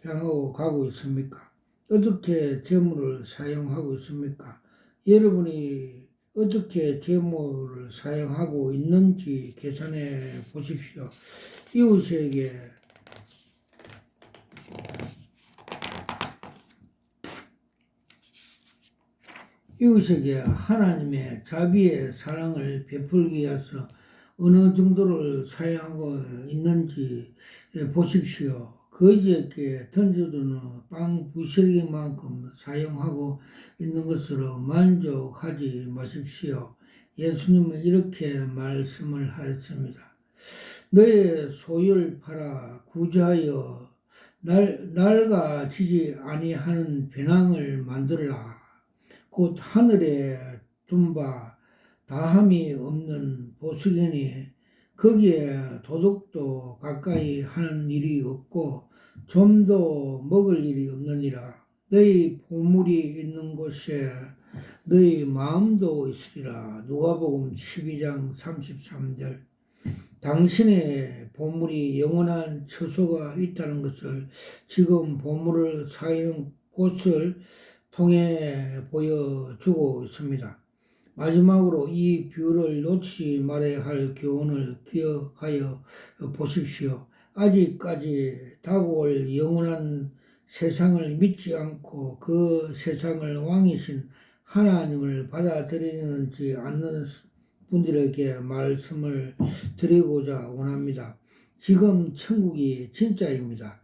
향하고 가고 있습니까? 어떻게 재물을 사용하고 있습니까? 여러분이 어떻게 재물을 사용하고 있는지 계산해 보십시오. 이웃에게 하나님의 자비의 사랑을 베풀기 위해서 어느 정도를 사용하고 있는지 보십시오. 거지에게 던져두는 빵 부스러기만큼 사용하고 있는 것으로 만족하지 마십시오. 예수님은 이렇게 말씀을 하였습니다. 너의 소유를 팔아 구제하여 낡아지지 아니하는 배낭을 만들라. 곧 하늘에 둔 바 다함이 없는 보석이니 거기에 도둑도 가까이 하는 일이 없고 좀도 먹을 일이 없느니라. 너희 보물이 있는 곳에 너희 마음도 있으리라. 누가복음 12장 33절. 당신의 보물이 영원한 처소가 있다는 것을 지금 보물을 사는 곳을 통해 보여주고 있습니다. 마지막으로 이 비유를 놓치지 말아야 할 교훈을 기억하여 보십시오. 아직까지 다가올 영원한 세상을 믿지 않고 그 세상을 왕이신 하나님을 받아들이지 않는 분들에게 말씀을 드리고자 원합니다. 지금 천국이 진짜입니다.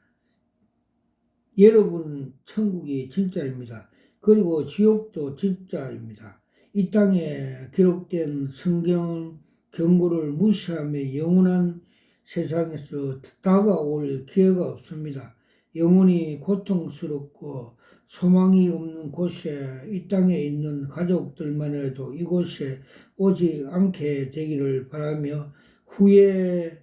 여러분, 천국이 진짜입니다. 그리고 지옥도 진짜입니다. 이 땅에 기록된 성경 경고를 무시하며 영원한 세상에서 다가올 기회가 없습니다. 영원히 고통스럽고 소망이 없는 곳에 이 땅에 있는 가족들만 해도 이곳에 오지 않게 되기를 바라며 후회하게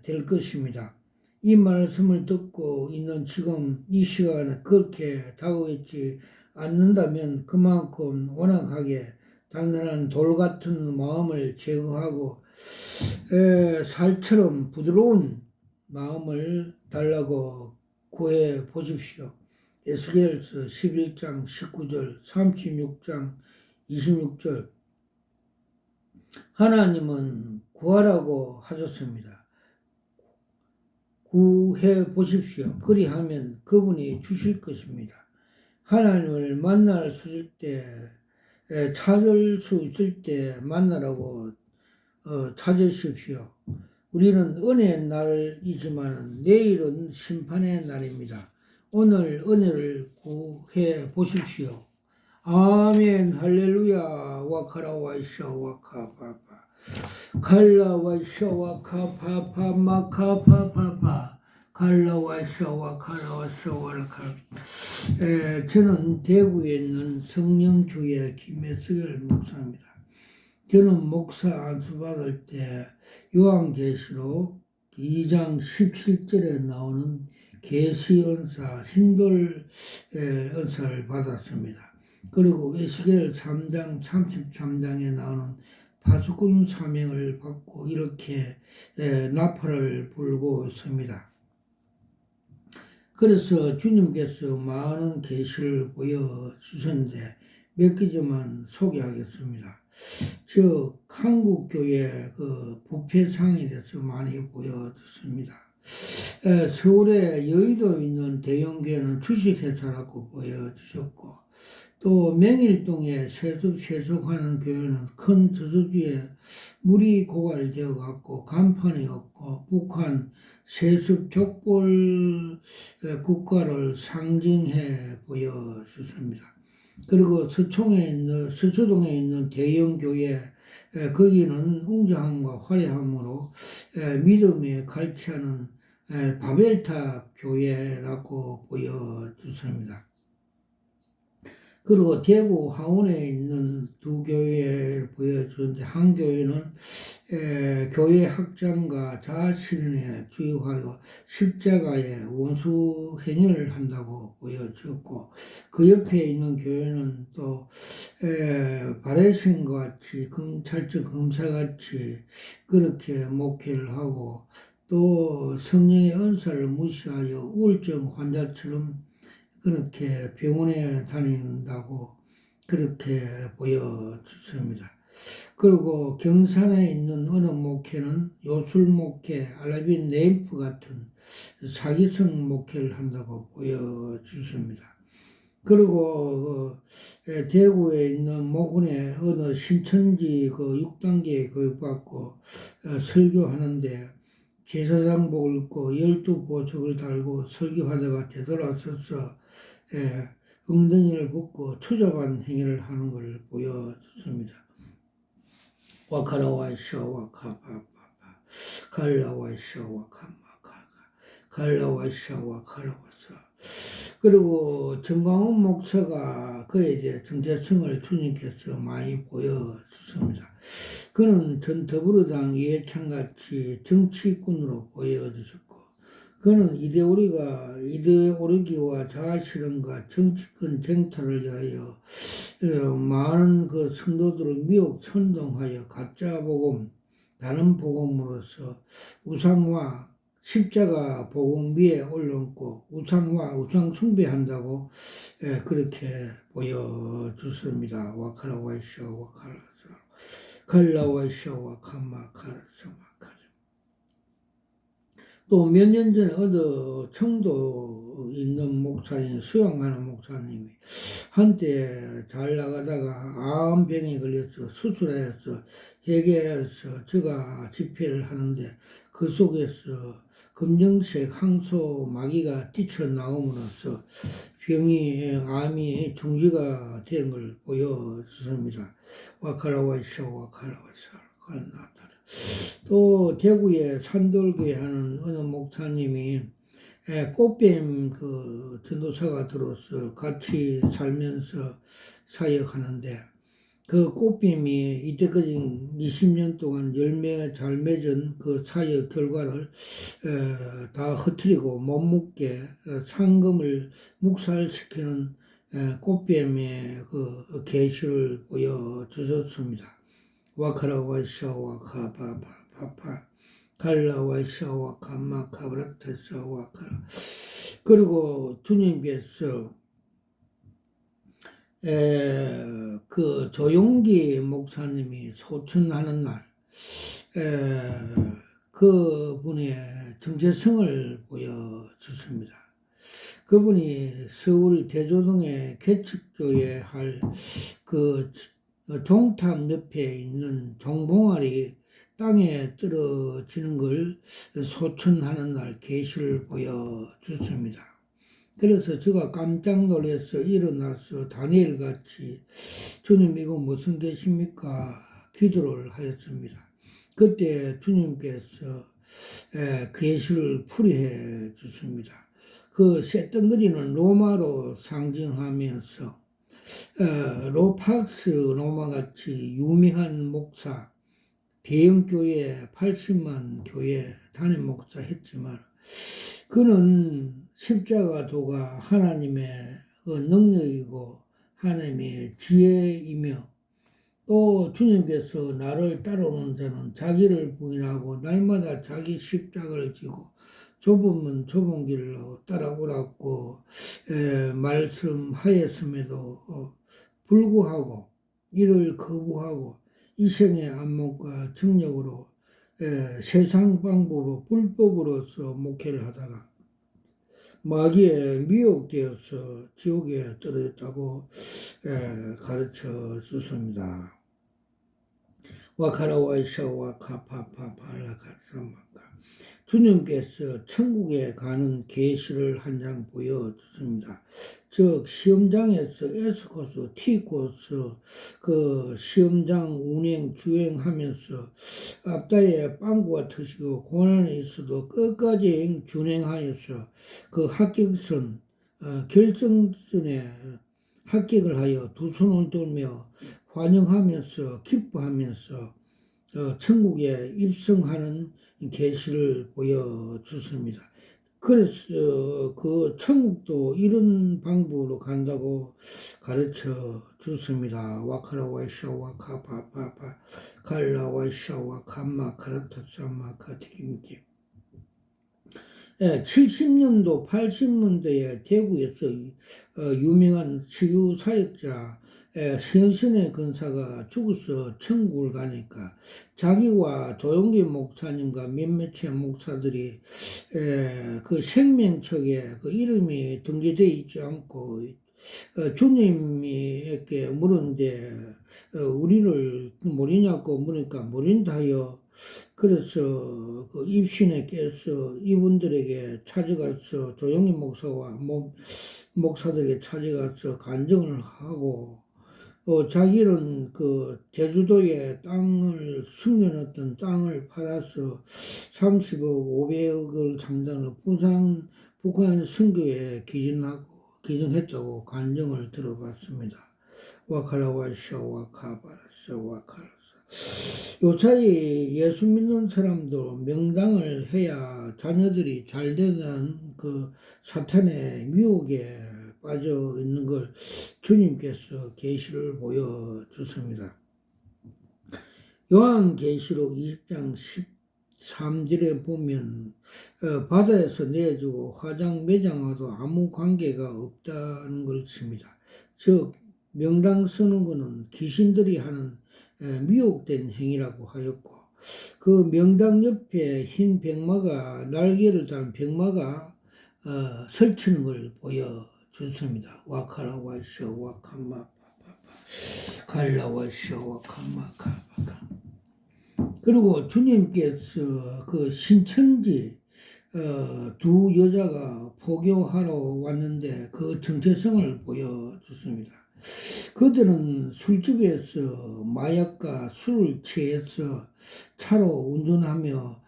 될 것입니다. 이 말씀을 듣고 있는 지금 이 시간에 그렇게 다가오지 않는다면 그만큼 완악하게 단단한 돌 같은 마음을 제거하고 살처럼 부드러운 마음을 달라고 구해 보십시오. 에스겔서 11장 19절, 36장 26절. 하나님은 구하라고 하셨습니다. 구해 보십시오. 그리하면 그분이 주실 것입니다. 하나님을 만날 수 있을 때, 찾을 수 있을 때 만나라고 찾으십시오. 우리는 은혜의 날이지만 내일은 심판의 날입니다. 오늘 은혜를 구해 보십시오. 아멘. 할렐루야. 와카라와이샤 와카파파 칼라와이샤 와카파파 마카파파파 칼라와이샤 와카라와샤 와카. 저는 대구에 있는 성령교회 김혜수열 목사입니다. 저는 목사 안수 받을 때 요한계시록 2장 17절에 나오는 계시 은사, hin돌 은사를 받았습니다. 그리고 에스겔 3장 33장에 나오는 파수꾼 사명을 받고 이렇게 나팔을 불고 있습니다. 그래서 주님께서 많은 계시를 보여주셨는데 몇 가지만 소개하겠습니다. 즉 한국교회 그 부패상에 대해서 많이 보여줬습니다. 서울에 여의도에 있는 대형교회는 주식회사라고 보여주셨고 또 명일동에 세속하는 교회는 큰 저수지에 물이 고갈되어 갖고 간판이 없고 북한 세습 족벌 국가를 상징해 보여주습니다. 그리고 서초동에 있는 대형 교회, 거기는 웅장함과 화려함으로 믿음에 갈취하는 바벨탑 교회라고 보여주습니다. 그리고 대구 화원에 있는 두 교회를 보여주는데 한 교회는 교회 학장과 자아실현에 주역하여 십자가의 원수 행위를 한다고 보여주었고 그 옆에 있는 교회는 또 바레신과 같이 검찰청 검사같이 그렇게 목회를 하고 또 성령의 은사를 무시하여 우울증 환자처럼 그렇게 병원에 다닌다고 그렇게 보여주습니다. 그리고 경산에 있는 어느 목회는 요술 목회, 알라빈 레임프 같은 사기성 목회를 한다고 보여주십니다. 그리고 대구에 있는 모군의 어느 신천지 그 6단계 교육받고 설교하는데 제사장복을 입고 12보석을 달고 설교하다가 되돌아서서 엉덩이를 붓고 추잡한 행위를 하는 것을 보여줬습니다. 와카라와이샤 와카파파파 갈라와이샤 와카마카가 갈라와이샤 와카라와사 그리고 정광훈 목사가 그에 대해 정체성을 주님께서 많이 보여주셨습니다. 그는 전 더불어당 이해찬같이 정치꾼으로 보여주셨고, 그는 이데올로기와 자아실현과 정치권 쟁탈을 위하여 많은 그 성도들을 미혹 선동하여 가짜 복음, 다른 복음으로서 우상화, 십자가 복음 위에 올려놓고 우상화, 우상 숭배한다고 그렇게 보여줬습니다. 와카라와이샤 와카라사 칼라와이샤 와카마카라사마카라. 또 몇 년 전에 어느 청도 있는 목사님, 수양하는 목사님이 한때 잘 나가다가 암병에 걸려서 수술해서 회개해서 제가 집회를 하는데 그 속에서 검정색 항소 마귀가 뛰쳐나옴으로써 암이 중지가 된 걸 보여줬습니다. 와카라와이샤 와카라와이샤 와카라나타라. 또 대구에 산돌교회 하는 어느 목사님이 꽃뱀 그 전도사가 들어서 같이 살면서 사역하는데 그 꽃뱀이 이때까지 20년 동안 열매 잘 맺은 그 사역 결과를 다 흐트리고 못 먹게 상금을 묵살시키는 꽃뱀의 그 계시를 보여주셨습니다. 와카라와샤와카바바바파 갈라와샤와카마카브라타샤와카라. 그리고 주님께서 그 조용기 목사님이 소천하는 날 그분의 정체성을 보여주십니다. 그분이 서울 대조동의 개척교회 할 그 종탑 옆에 있는 종봉알이 땅에 떨어지는 걸 소천하는 날 계시를 보여주십니다. 그래서 제가 깜짝 놀라서 일어나서 다니엘 같이 주님 이거 무슨 계십니까? 기도를 하였습니다. 그때 주님께서 계시를 풀이해 주십니다. 그 새덩거리는 로마로 상징하면서 로팍스 로마같이 유명한 목사, 대형 교회 80만 교회 담임 목사 했지만 그는 십자가도가 하나님의 그 능력이고 하나님의 지혜이며 또 주님께서 나를 따라오는 자는 자기를 부인하고 날마다 자기 십자가를 지고 좁으면 좁은 길로 따라오라고 말씀하였음에도 불구하고 이를 거부하고 이생의 안목과 정력으로 세상 방법으로 불법으로서 목회를 하다가 마귀에 미혹되어서 지옥에 떨어졌다고 가르쳐 주십니다. 와카라와이샤 와카파파팔라카사마카. 주님께서 천국에 가는 계시를 한 장 보여주십니다. 즉 시험장에서 S코스, T코스 그 시험장 운행 주행하면서 앞다에 빵꾸가 터지고 고난이 있어도 끝까지 준행하여서 그 합격선 결정전에 합격을 하여 두 손을 들며 환영하면서 기뻐하면서 천국에 입성하는 계시를 보여주십니다. 그래서 그 천국도 이런 방법으로 간다고 가르쳐 주십니다. 와카라와이샤 와카파파파 갈라와이샤 와카마카라타사마카티김기. 70년도, 80년대에 대구에서 유명한 치유 사역자 현신의 근사가 죽어서 천국을 가니까 자기와 조용기 목사님과 몇몇의 목사들이 그 생명책에 그 이름이 등재되어 있지 않고 주님에게 물었는데 우리를 모르냐고 물으니까 모른다 하여 그래서 그 입신에 깨서 이분들에게 찾아가서 조용히 목사와 목사들에게 찾아가서 간증을 하고 자기는 그 제주도에 땅을 숨겨놨던 땅을 팔아서 30억, 500억을 상당으로 북한 선교에 기증하고 기증했다고 간증을 들어봤습니다. 와칼라와샤 와카바라샤 와칼라사. 요사이 예수 믿는 사람도 명당을 해야 자녀들이 잘 되는 그 사탄의 미혹에 빠져 있는 걸 주님께서 계시를 보여주십니다. 요한계시록 20장 13절에 보면 바다에서 내주고 화장 매장와도 아무 관계가 없다는 걸 칩니다. 즉 명당 쓰는 것은 귀신들이 하는 미혹된 행위라고 하였고, 그 명당 옆에 흰 백마가, 날개를 단 백마가 설치는 걸 보여줬습니다. 와카라와쇼 와카마 갈라와쇼 와카마카바카. 그리고 주님께서 그 신천지 두 여자가 포교하러 왔는데 그 정체성을 보여줬습니다. 그들은 술집에서 마약과 술을 취해서 차로 운전하며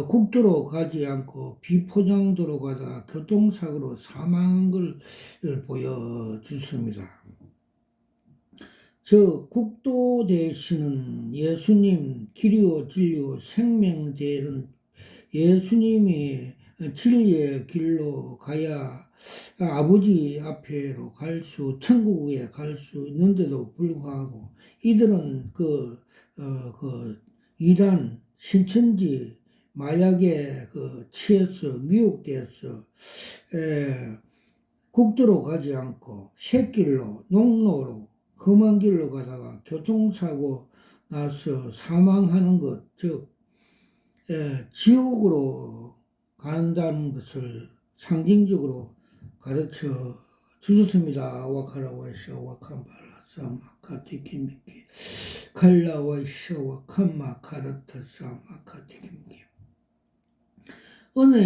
국도로 가지 않고 비포장도로 가다가 교통사고로 사망한 걸 보여줬습니다. 저 국도 대신은 예수님, 길이요 진리요 생명 되는 예수님이 진리의 길로 가야 아버지 앞에로 천국에 갈 수 있는데도 불구하고 이들은 그 이단, 신천지, 마약에 취해서 미혹되어서 국도로 가지 않고 샛길로, 농로로, 험한 길로 가다가 교통사고 나서 사망하는 것, 즉 지옥으로 간다는 것을 상징적으로 가르쳐 주셨습니다. 와카라와샤 와칸발라사 마카티키미키 칼라와샤 와칸마카라타사 마카티키미키. 어느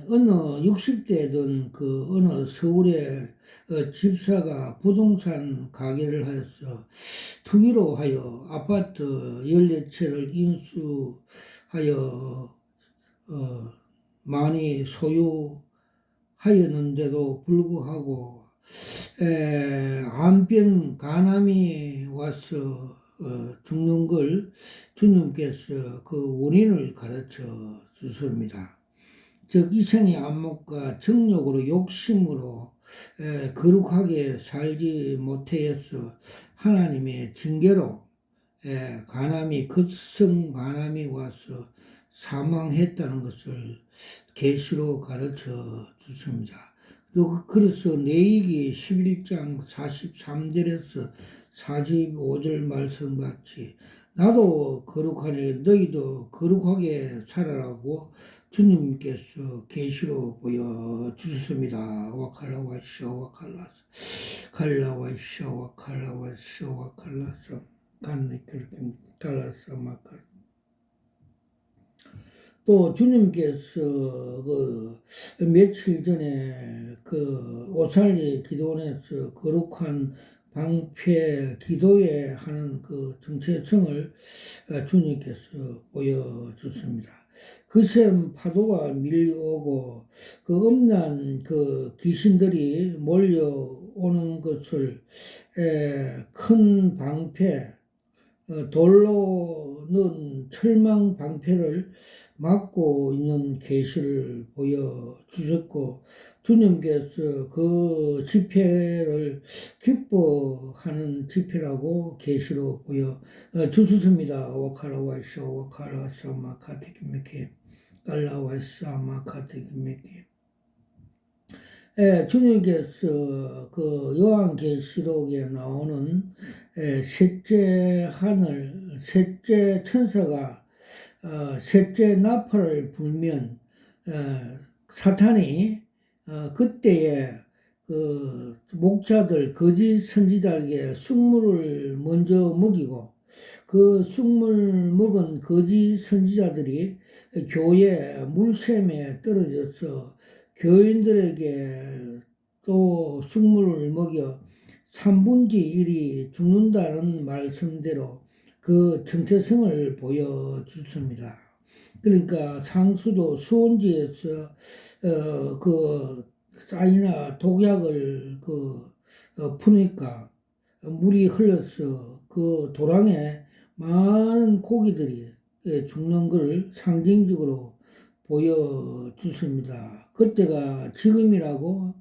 60대던 어느 서울의 집사가 부동산 가게를 하여서 투기로 하여 아파트 14채를 인수하여 많이 소유하였는데도 불구하고 암병 간암이 와서 죽는 걸 주님께서 그 원인을 가르쳐 주십니다. 즉 이생의 안목과 정욕으로 욕심으로 거룩하게 살지 못하여서 하나님의 징계로 간암이 급성 간암이 와서 사망했다는 것을 계시로 가르쳐 주십니다. 그래서 레위기 11장 43절에서 45절 말씀같이 나도 거룩하니 너희도 거룩하게 살아라고 주님께서 계시로 보여주셨습니다. 와칼라와샤 와칼라사 칼라와샤 와칼라와샤 와칼라사 간니클kim 달라사 마칼. 또 주님께서 며칠 전에 오살리 기도원에서 거룩한 방패 기도에 하는 정체성을 주님께서 보여줬습니다. 거센 파도가 밀려오고 엄난 귀신들이 몰려오는 것을 큰 방패, 돌로 넣은 철망 방패를 막고 있는 계시를 보여주셨고, 주님께서 그 집회를 기뻐하는 집회라고 계시로 보여주셨습니다. 와카라와이샤 와카라사 마카테키메케 깔라와이샤 마카테키메케. 주님께서 요한계시록에 나오는 셋째 하늘, 셋째 천사가 셋째 나팔을 불면 사탄이 그때에 목자들, 거짓 선지자에게 쑥물을 먼저 먹이고 그 쑥물 먹은 거짓 선지자들이 교회 물샘에 떨어져서 교인들에게 또 쑥물을 먹여 3분의 1이 죽는다는 말씀대로 그 정체성을 보여줬습니다. 그러니까 상수도 수원지에서 쌀이나 독약을 푸니까 물이 흘러서 그 도랑에 많은 고기들이 죽는 것을 상징적으로 보여주습니다. 그때가 지금이라고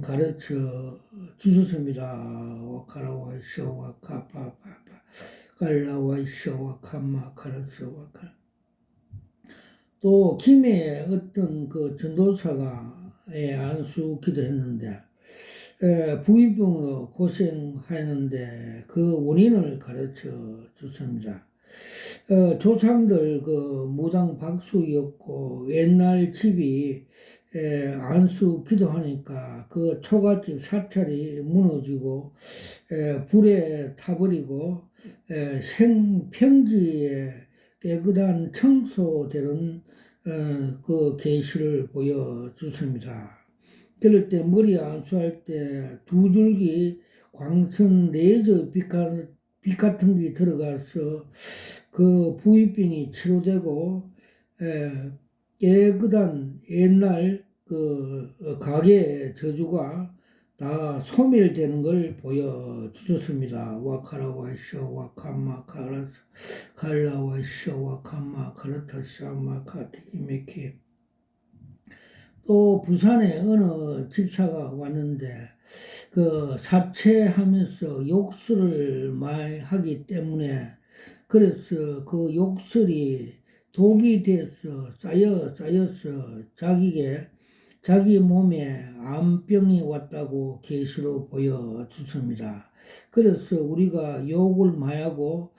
가르쳐 주셨습니다. 와카라와 셔와카 파파파 갈라와 셔와카마 카라서와카. 또 김해에 어떤 그 전도사가 안수 기도했는데 부인병으로 고생하였는데 그 원인을 가르쳐 줬습니다. 조상들 그 무당 박수였고 옛날 집이 안수 기도하니까 그 초가집 사찰이 무너지고 불에 타버리고 생평지에 깨끗한 청소되는 그 계시를 보여주습니다. 그럴 때 머리 안수할 때 두 줄기 광선 레이저 빛 같은 게 들어가서 그 부위병이 치료되고 깨끗한 옛날 그 가게의 저주가 다 소멸되는 걸 보여주셨습니다. 와카라와 셔와카마 카라스 갈라와 셔와카마 카라타 샤마 카티키메키. 또 부산에 어느 집사가 왔는데 그 사채하면서 욕설을 많이 하기 때문에 그래서 그 욕설이 독이 돼서 쌓여서 자기 몸에 암병이 왔다고 계시로 보여주습니다. 그래서 우리가 욕을 많이 하고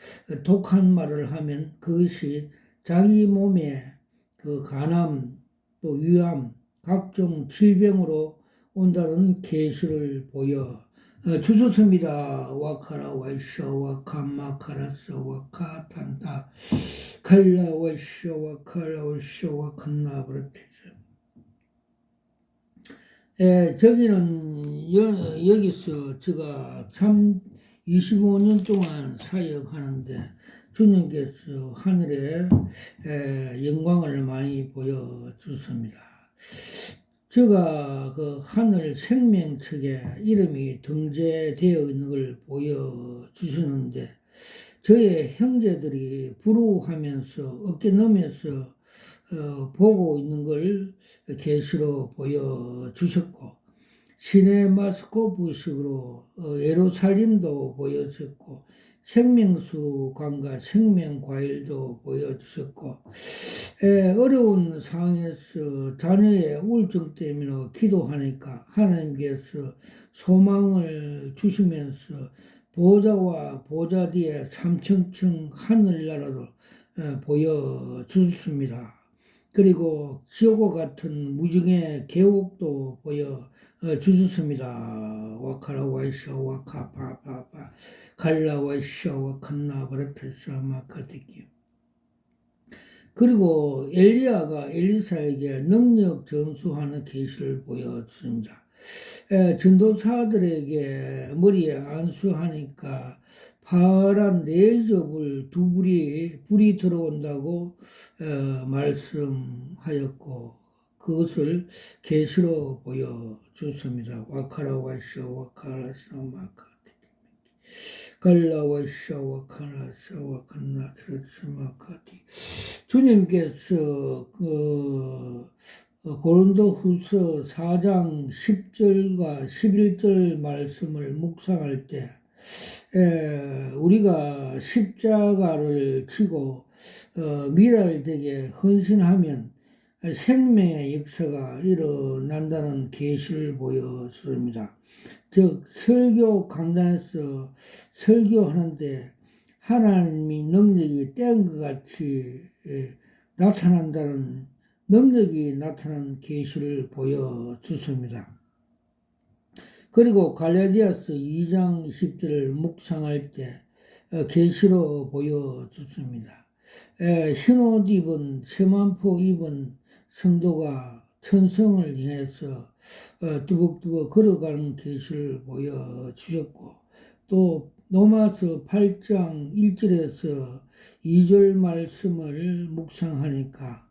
독한 말을 하면 그것이 자기 몸에 그 간암 또 위암 각종 질병으로 온다는 계시를 보여 주셨습니다. 와카라 와이셔 와카마 카라서 와카탄타 칼라 와이셔 와카라 와이셔 와칸나 브라티즈. 저기는 여기서 제가 참 25년 동안 사역하는데 주님께서 하늘에 영광을 많이 보여주셨습니다. 제가 그 하늘 생명책에 이름이 등재되어 있는 걸 보여주시는데 저의 형제들이 부러워하면서 어깨 넘에서 보고 있는 걸 계시로 보여주셨고 시네마스코프식으로 예루살림도 보여주셨고 생명수관과 생명과일도 보여주셨고 어려운 상황에서 자녀의 우울증 때문에 기도하니까 하나님께서 소망을 주시면서 보좌와 보좌 뒤에 삼층층 하늘나라로 보여주셨습니다. 그리고 지옥과 같은 무중의 계곡도 보여주셨습니다. 와카라 와이샤 와카 파파파 갈라 와이샤 와칸나 바라타샤 마카티키. 그리고 엘리야가 엘리사에게 능력 전수하는 계시를 보여줍니다. 전도사들에게 머리에 안수하니까 파란 네저불 두 불이 들어온다고 말씀하였고 그것을 계시로 보여줬습니다. 와카라 와이샤 와카라 사마카 갈라와샤 와카라 사와칸나 트레스마카티. 주님께서 고린도후서 4장 10절과 11절 말씀을 묵상할 때 우리가 십자가를 치고 미랄되게 헌신하면 생명의 역사가 일어난다는 계시를 보여줍니다. 즉 설교 강단에서 설교하는데 하나님이 능력이 뗀 것 같이 나타난다는 능력이 나타난 계시를 보여주습니다. 그리고 갈라디아서 2장 20절을 묵상할 때 계시로 보여주습니다. 흰옷 입은 세만포 입은 성도가 천성을 향해서 뚜벅뚜벅 걸어가는 계시를 보여주셨고 또 로마서 8장 1절에서 2절 말씀을 묵상하니까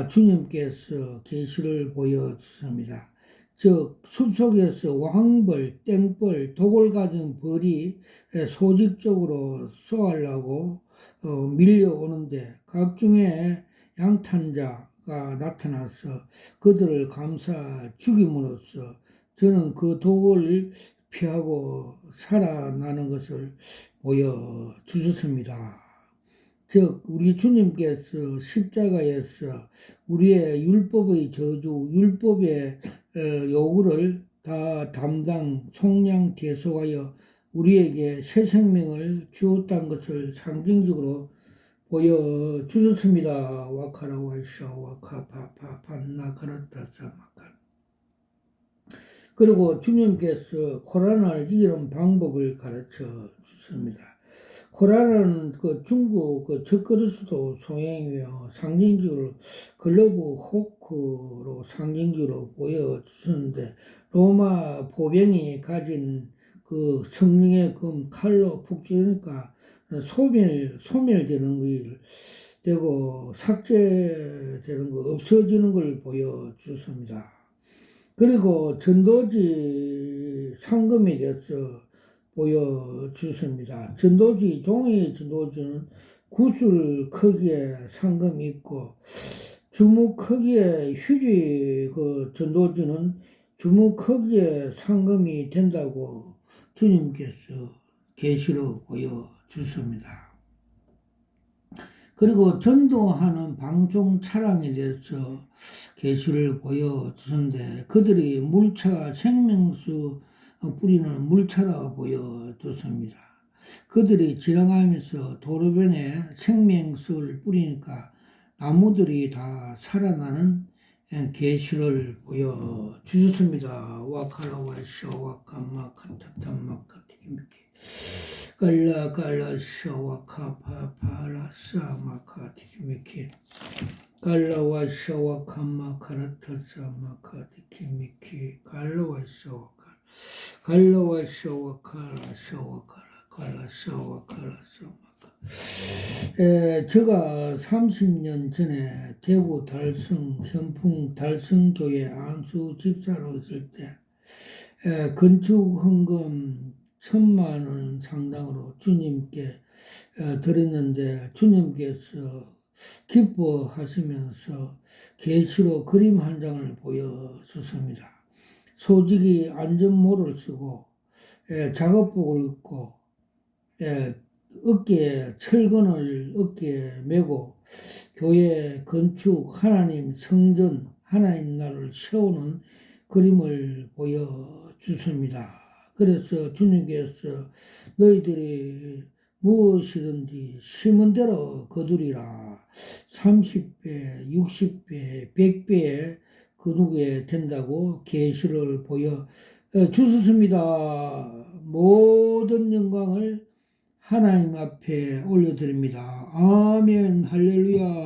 주님께서 계시를 보여주십니다. 즉 숲속에서 왕벌, 땡벌, 독을 가진 벌이 소직적으로 쏘아려고 밀려오는데 각종의 양탄자가 나타나서 그들을 감싸 죽임으로써 저는 그 독을 피하고 살아나는 것을 보여주셨습니다. 즉 우리 주님께서 십자가에서 우리의 율법의 저주, 율법의 요구를 다 담당 속량 대속하여 우리에게 새 생명을 주었다는 것을 상징적으로 보여주셨습니다. 와카라와이샤 와카파파판나 카라타사마카. 그리고 주님께서 코로나를 이기는 방법을 가르쳐 주십니다. 코란은 그 중국 그 적그리스도 성향이며 상징적으로 글러브 호크로 상징적으로 보여주셨는데 로마 보병이 가진 그 성령의 금 칼로 푹 찌르니까 소멸되는 걸 되고 삭제되는 거 없어지는 걸 보여주습니다. 그리고 전도지 상금에 대해서 보여주십니다. 전도지, 종이 전도지는 구슬 크기의 상금이 있고, 주먹 크기의 휴지 그 전도지는 주먹 크기의 상금이 된다고 주님께서 계시로 보여주십니다. 그리고 전도하는 방종 차량에 대해서 계시를 보여주셨는데 그들이 물차 생명수 뿌리는 물차라 보여줬습니다. 그들이 지나가면서 도로변에 생명수를 뿌리니까 나무들이 다 살아나는 계시를 보여주셨습니다. 와카라와샤 와카마카타타마카티기미키 갈라갈라샤 와카파파라사마카티기미키 갈라와샤 와카마카라타사마카티기미키 갈라와샤 제가 30년 전에 대구 달성, 현풍 달성교회 안수 집사로 있을 때, 건축 헌금 1,000만 원 상당으로 주님께 드렸는데, 주님께서 기뻐하시면서 계시로 그림 한 장을 보여주십니다. 소직이 안전모를 쓰고 작업복을 입고 어깨에 철근을 어깨에 메고 교회 건축 하나님 성전 하나님 나라를 세우는 그림을 보여주십니다. 그래서 주님께서 너희들이 무엇이든지 심은 대로 거두리라 30배, 60배, 100배의 거두게 된다고 계시를 보여 주셨습니다. 모든 영광을 하나님 앞에 올려드립니다. 아멘 할렐루야.